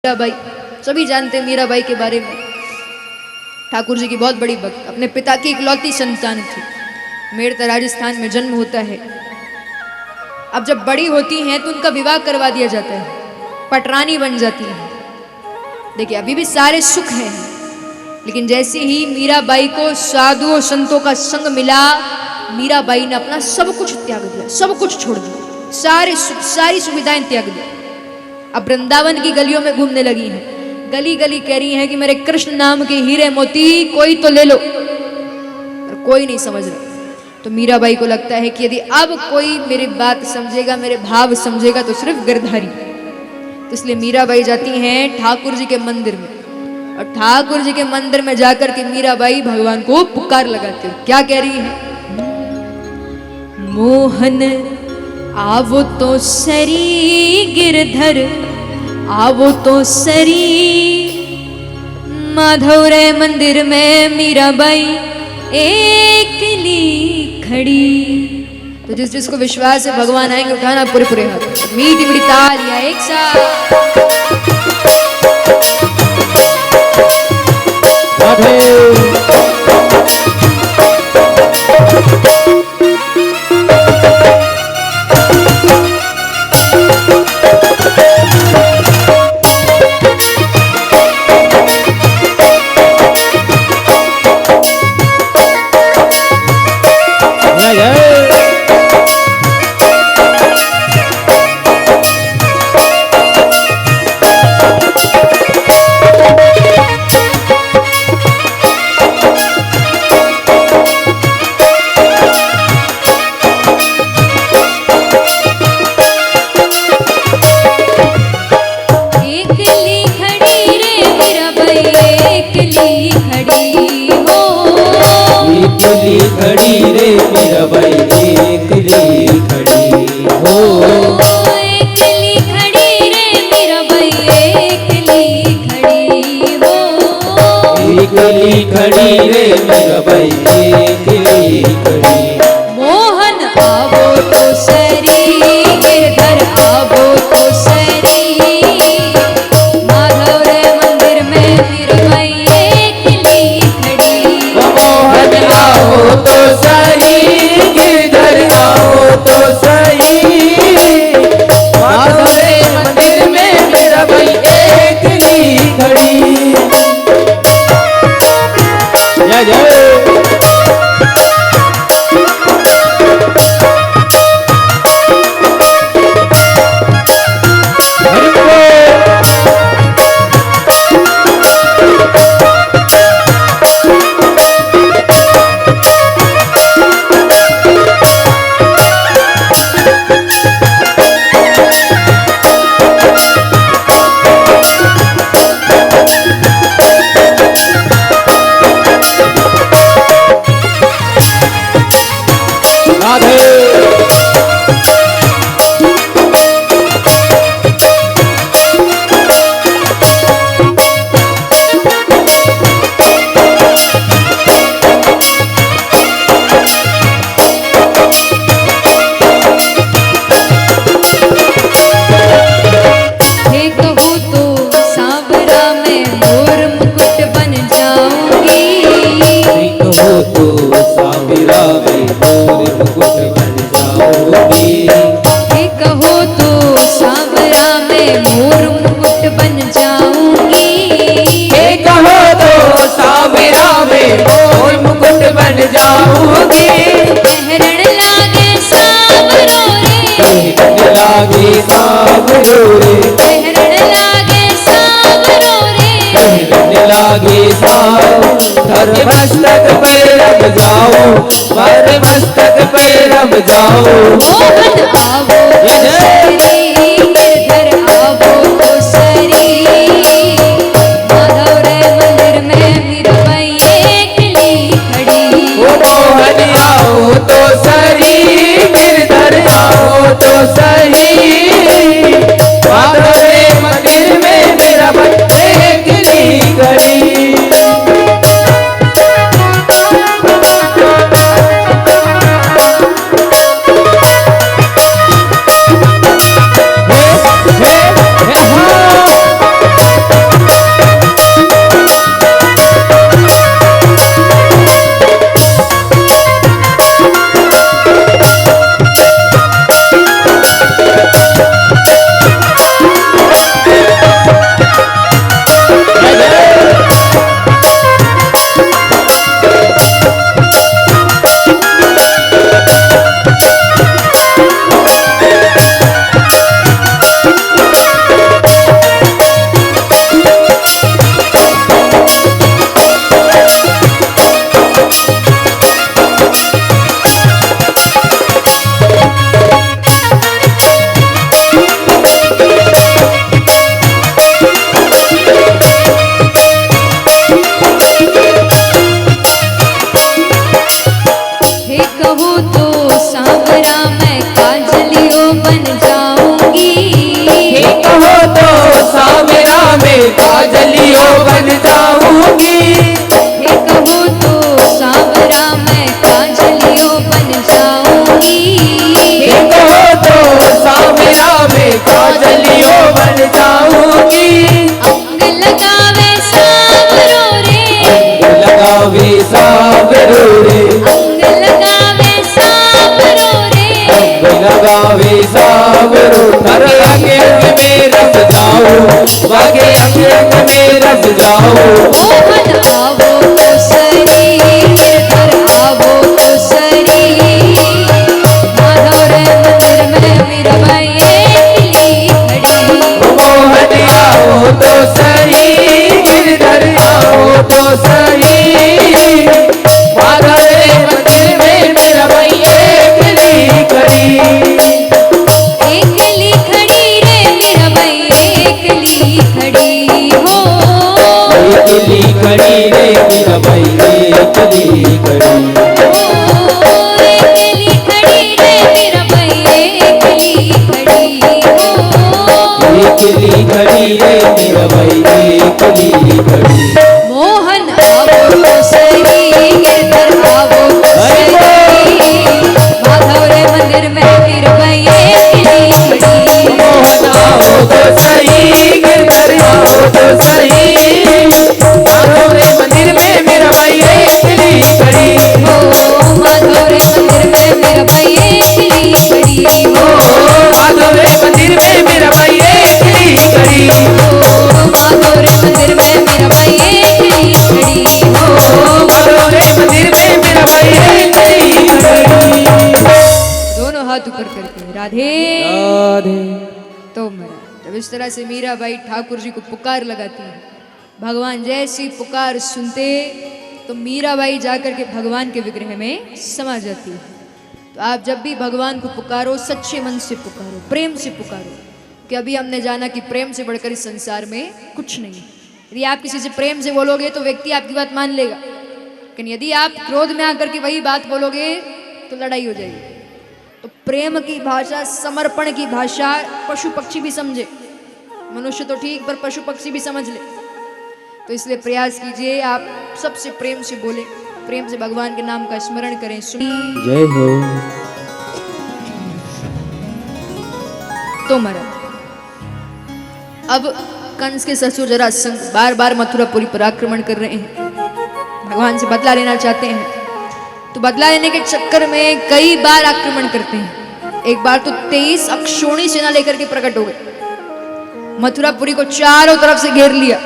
मीराबाई, सभी जानते हैं मीराबाई के बारे में। ठाकुर जी की बहुत बड़ी भक्त, अपने पिता की इकलौती संतान थी। मेरठ राजस्थान में जन्म होता है। अब जब बड़ी होती हैं तो उनका विवाह करवा दिया जाता है, पटरानी बन जाती है। देखिए अभी भी सारे सुख हैं, लेकिन जैसे ही मीराबाई को साधुओं संतों का संग मिला, मीराबाई ने अपना सब कुछ त्याग दिया, सब कुछ छोड़ दिया, सारे सुख सारी सुविधाएं त्याग दी। अब वृंदावन की गलियों में घूमने लगी हैं, गली गली कह रही हैं कि मेरे कृष्ण नाम के हीरे मोती कोई तो ले लो, और कोई नहीं समझ रहा। तो मीराबाई को लगता है कि यदि अब कोई मेरी बात समझेगा, मेरे भाव समझेगा, तो सिर्फ गिरधारी। तो इसलिए मीराबाई जाती हैं ठाकुर जी के मंदिर में, और ठाकुर जी के मंदिर में जाकर के मीराबाई भगवान को पुकार लगाती है। क्या कह रही है? मोहन आवो तो सरी गिरधर, आवो तो सरी। माधव रे मंदिर में मीराबाई एकली खड़ी। तो जिस जिसको विश्वास है भगवान आएंगे, उठाना पूरे पूरे हाथ, मीठी मीठी तालियां एक साथ। खड़ी रे मीराबाई एकली खड़ी हो, एकली खड़ी रे मीराबाई एकली खड़ी हो, एकली खड़ी रे मीराबाई एकली खड़ी। मोहन आवो तो सरी गिरधर आवो तो सरी। माधव रे मंदिर में मीराबाई एकली खड़ी। मोहन आओ तो सही, गिरधर आओ तो सही। माधव रे मंदिर में मीराबाई एकली खड़ी। जय जय लागे सावरो रे, पहरण लागे सावरो रे, पहरण लागे साव। धर मस्तक पे रम जाओ, धर मस्तक पे रम जाओ। मोहन आवो तो सरी गिरधर आवो तो सरी। माधव रे मंदिर में मीराबाई एकली खड़ी। मोहन आओ तो सही, गिरधर आओ तो सही। माधव रे मंदिर में मीराबाई एकली खड़ी। जाओ, बागे अंग अंग में रस जाओ। मोहन आवो तो सरी, गिरधर आवो तो सरी, माधव रे मंदिर में मीराबाई अकेली खड़ी। मोहन आओ तो सही, गिरधर आओ तो सही, माधव रे मंदिर में मीराबाई अकेली खड़ी। एकली खड़ी रे मीराबाई एकली खड़ी हो। एकली खड़ी रे मीराबाई एकली खड़ी। एकली खड़ी रे मीराबाई एकली खड़ी हो। एकली खड़ी रे मीराबाई एकली खड़ी। मोहन आवो तो सही, गिरधर आवो तो सही, माधव रे मंदिर में मीराबाई एकली खड़ी। मोहन आओ तो सही, गिरधर आओ तो सही, माधव रे मंदिर में मीराबाई एकली खड़ी। हो माधव रे मंदिर में मीराबाई एकली खड़ी हो। माधव रे मंदिर में मीराबाई एकली खड़ी। माधव रे मंदिर में मीराबाई एकली खड़ी हो। माधव रे मंदिर में मीराबाई एकली खड़ी। दोनों हाथ ऊपर करके राधे राधे। तो महाराज जब इस तरह से मीराबाई ठाकुर जी को पुकार लगाती है, भगवान जैसी पुकार सुनते तो मीराबाई जाकर के भगवान के विग्रह में समा जाती है। तो आप जब भी भगवान को पुकारो, सच्चे मन से पुकारो, प्रेम से पुकारो, कि अभी हमने जाना कि प्रेम से बढ़कर इस संसार में कुछ नहीं है। यदि आप किसी से प्रेम से बोलोगे तो व्यक्ति आपकी बात मान लेगा, लेकिन यदि आप क्रोध में आकर के वही बात बोलोगे तो लड़ाई हो जाएगी। तो प्रेम की भाषा, समर्पण की भाषा पशु पक्षी भी समझे, मनुष्य तो ठीक पर पशु पक्षी भी समझ ले। तो इसलिए प्रयास कीजिए आप सबसे प्रेम से बोले, प्रेम से भगवान के नाम का स्मरण करें। सुनिए जय हो। तो महाराज अब कंस के ससुर जरासंध बार बार मथुरापुरी पर आक्रमण कर रहे हैं, भगवान से बदला लेना चाहते हैं। तो बदला लेने के चक्कर में कई बार आक्रमण करते हैं। एक बार तो 23 अक्षोणी सेना लेकर के प्रकट हो गए, मथुरापुरी को चारों तरफ से घेर लिया।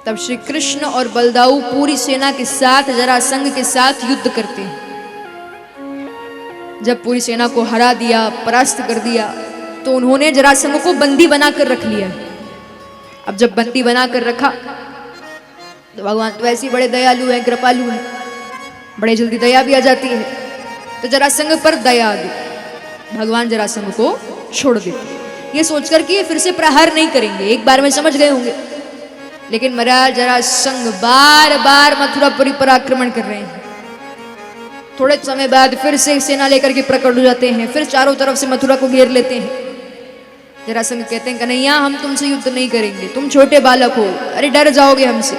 तब श्री कृष्ण और बलदाऊ पूरी सेना के साथ जरासंध के साथ युद्ध करते हैं। जब पूरी सेना को हरा दिया, परास्त कर दिया, तो उन्होंने जरासंध को बंदी बनाकर रख लिया। अब जब बंदी बनाकर रखा तो भगवान तो ऐसे ही बड़े दयालु हैं, कृपालु हैं, बड़े जल्दी दया भी आ जाती है। तो जरासंध पर दया आ गई, भगवान जरासंध को छोड़ देते, ये सोचकर कि ये फिर से प्रहार नहीं करेंगे, एक बार में समझ गए होंगे। लेकिन महाराज जरासंध बार बार मथुरापुरी पर आक्रमण कर रहे हैं। थोड़े समय बाद फिर से सेना लेकर के प्रकट हो जाते हैं, फिर चारों तरफ से मथुरा को घेर लेते हैं। जरासंध कहते हैं कन्हैया हम तुमसे युद्ध नहीं करेंगे, तुम छोटे बालक हो, अरे डर जाओगे हमसे,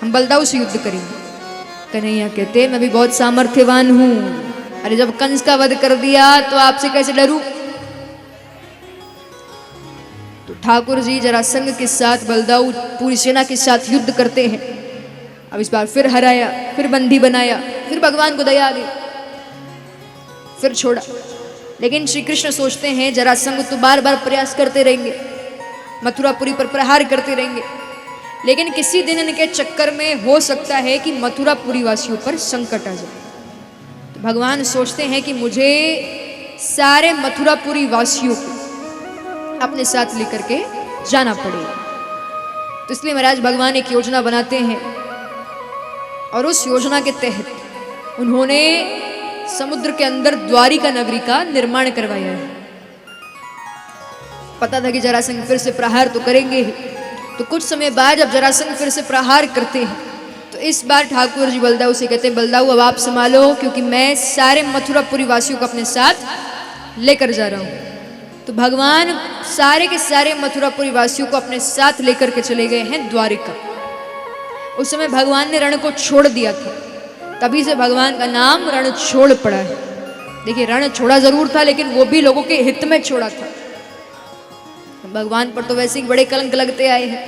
हम बलदाऊ से युद्ध करेंगे। कन्हैया कहते मैं भी बहुत सामर्थ्यवान हूं, अरे जब कंस का वध कर दिया तो आपसे कैसे डरूं। तो ठाकुर जी जरासंध के साथ बलदाऊ पूरी सेना के साथ युद्ध करते हैं। अब इस बार फिर हराया, फिर बंदी बनाया, फिर भगवान को दया आ गई, फिर छोड़ा। लेकिन श्री कृष्ण सोचते हैं जरासंध तो बार बार प्रयास करते रहेंगे, मथुरापुरी पर प्रहार करते रहेंगे, लेकिन किसी दिन इनके चक्कर में हो सकता है कि मथुरापुरी वासियों पर संकट आ जाए। तो भगवान सोचते हैं कि मुझे सारे मथुरापुरी वासियों को अपने साथ लेकर के जाना पड़ेगा। तो इसलिए महाराज भगवान एक योजना बनाते हैं और उस योजना के तहत उन्होंने समुद्र के अंदर द्वारिका नगरी का निर्माण करवाया है। पता था कि जरासंध फिर से प्रहार तो करेंगे ही। तो कुछ समय बाद जब जरासंध फिर से प्रहार करते हैं तो इस बार ठाकुर जी बलदाऊ से कहते हैं बलदाऊ अब आप संभालो, क्योंकि मैं सारे मथुरापुरी वासियों को अपने साथ लेकर जा रहा हूँ। तो भगवान सारे के सारे मथुरापुरी वासियों को अपने साथ लेकर के चले गए हैं द्वारिका। उस समय भगवान ने रण को छोड़ दिया था, तभी से भगवान का नाम रणछोड़ पड़ा है। देखिए रण छोड़ा जरूर था, लेकिन वो भी लोगों के हित में छोड़ा था। भगवान पर तो वैसे ही बड़े कलंक लगते आए हैं।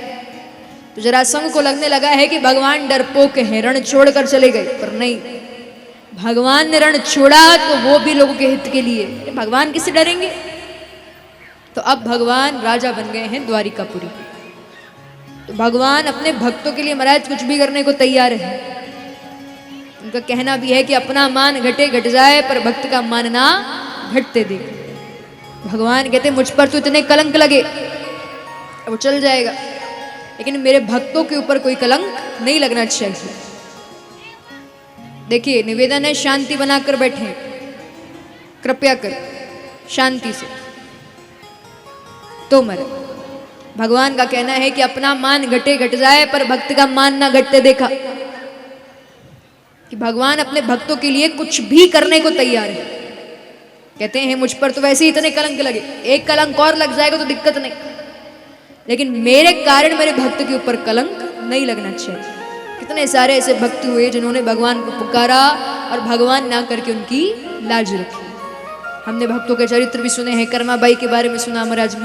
तो जरासंध को लगने लगा है कि भगवान डरपोक हैं, रण छोड़ कर चले गए, पर नहीं, भगवान ने रण छोड़ा तो वो भी लोगों के हित के लिए। भगवान किससे डरेंगे? तो अब भगवान राजा बन गए हैं द्वारिकापुरी। तो भगवान अपने भक्तों के लिए महाराज कुछ भी करने को तैयार है। उनका कहना भी है कि अपना मान घटे घट जाए पर भक्त का मान ना घटते दे। भगवान कहते मुझ पर तो इतने कलंक लगे, वो चल जाएगा, लेकिन मेरे भक्तों के ऊपर कोई कलंक नहीं लगना चाहिए। देखिए निवेदन है, शांति बनाकर बैठे, कृपया कर शांति से तो मरे। भगवान का कहना है कि अपना मान घटे घट जाए पर भक्त का मान ना घटते देखा, कि भगवान अपने भक्तों के लिए कुछ भी करने को तैयार है। कहते हैं मुझ पर तो वैसे ही इतने कलंक लगे, एक कलंक और लग जाएगा तो दिक्कत नहीं, लेकिन मेरे कारण मेरे भक्त के ऊपर कलंक नहीं लगना चाहिए। कितने सारे ऐसे भक्त हुए जिन्होंने भगवान को पुकारा और भगवान ना करके उनकी लाज रखी। हमने भक्तों के चरित्र भी सुने हैं, कर्माबाई के बारे में सुना, महाराज